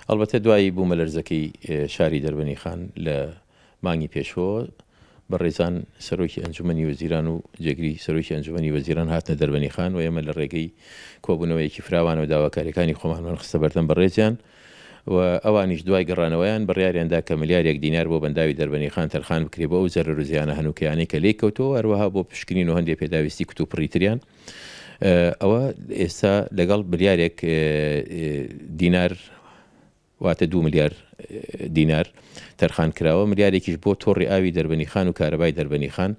البته دوای بوومە لەرزەکەی شاری دەربەنی خان لە مانگی پێشەوە بەڕێزان سەرۆکی ئەنجومەنی وەزیران و جێگری سەرۆکی ئەنجومەنی وەزیران هاتنە دەربەنی خان و ئێمە لە ڕێگەی کۆبوونەوەیەکی فراوان و داواکاریەکانی خۆمانمان خستە بەردەم بەڕێزیان و ئەوانیش دوای گەڕانەوەیان بڕیاریاندا کە ملیارێک دینار بۆ بەنداوی دەربەنی خان تەرخان بکرێ بۆ ئەو زەرەر و زیانە هەنووکیانەی کە لێی کەوتەوە هەروەها بۆ پشکنین و هەندێک پێداویستی کت و پڕیتریان ئەوە ئێستا لەگەڵ بریارێک دینار واتە 2 ملیار دینار تەرخان کراوە ملیارێکیش بۆ تۆڕی ئاوی دەربەنی خان و کارەبای دەربەنی خان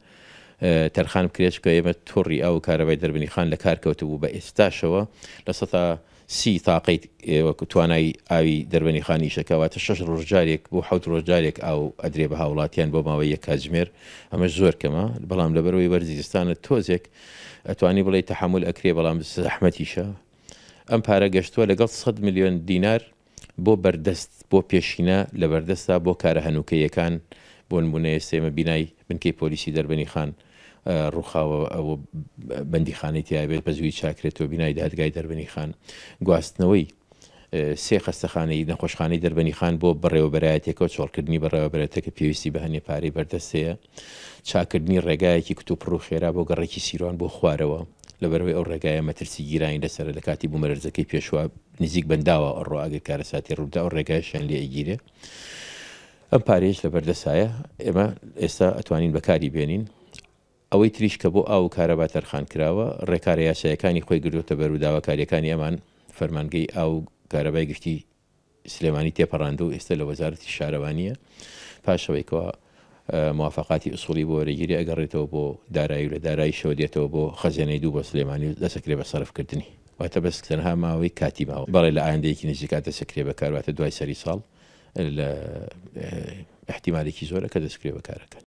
تەرخان بکرێت کە ئێمە تۆڕی ئاو و کارەبای دەربەنی خان لە کار کەوتبوو بە ئێستاشەوە لە 130 تاقەی توانای ئاوی دەربەنی خانی شەکەواتە 6 ڕۆژجارێک بۆ 7 ڕۆژجارێک ئاو ئەدرێ بە هاوڵاتیان بۆ ماوەی یەک کاتژمێر ئەمە زۆر کەمە بەڵام لەبەرەوەی وەرزیستانە تۆزێک ئەتوانی بڵێ تەحمل ئەکرێ بەڵام زەحمەتیشە ئەم پارە گەشتووە لەگەڵ 100 میلیۆن دینار بۆ بەردەست بۆ پێشینە لە بەردەستا بۆ کارە هەنووکەیەکان بۆ نمونەیە سێمە بینای بنکەی پۆلیسی دەربەنی خان ڕووخاوە ئەوە بەندیخانەی تیابێت بە زووی چاکرێتەوە بینای دادگای دەربەنی خان گواستنەوەی سێ خەستەخانەی نەخۆشخانەی دەربەنی خان بۆ بەڕێوەبەرایەتێکە و چۆڵکردنی بەڕێوەبەرێتەکە پێویستی بە هەنێ پارەی بەردەستەیە چاکردنی ڕێگایەکی کت و پڕ و خێرا بۆ گەڕێکی سیروان بۆ خوارەوە لەبەرەوەی ئەو ڕێگایە مەترسی گیرانی لەسەر لە کاتی بوومە لەرزەکەی پێشوە نزیک بەنداوە ئەڕۆ ئەگەر کارەساتی ڕوودا و ڕێگایشیان لێ ئەگیرێ ئەم پارێش لە بەردەسایە ئێمە ئێستا ئەتوانین بەکاری بێنین ئەوەی تریش کە بۆ ئاو کارەبا تەرخان کراوە ڕێکارە یاسایەکانی خۆی گرتوتە بەر و داواکاریەکانی ئەمان فەرمانگەی ئاو کارەبای گشتی سلێمانی تێپەڕاند و ئێستا لە وەزارەتی شارەوانیە پاشەوەیکەوە موافقاتی ئوسوڵی بۆ وەرەگیری ئەگەڕێتەوە بۆ دارایی و لە دارایی شەوە دێتەوە بۆ خەزێنەی دوو بۆ سلێمانی دەسەکرێ بە سەرفکردنی واتە بەس تەنها ماوەی کاتی ماوە بەڵێ لە ئایندەیەکی نزیکات دەسەکرێ بەکار واتە دوای سەری ساڵ لە احتیمالێکی زۆرە کە دەسکرێ بەکارەکەن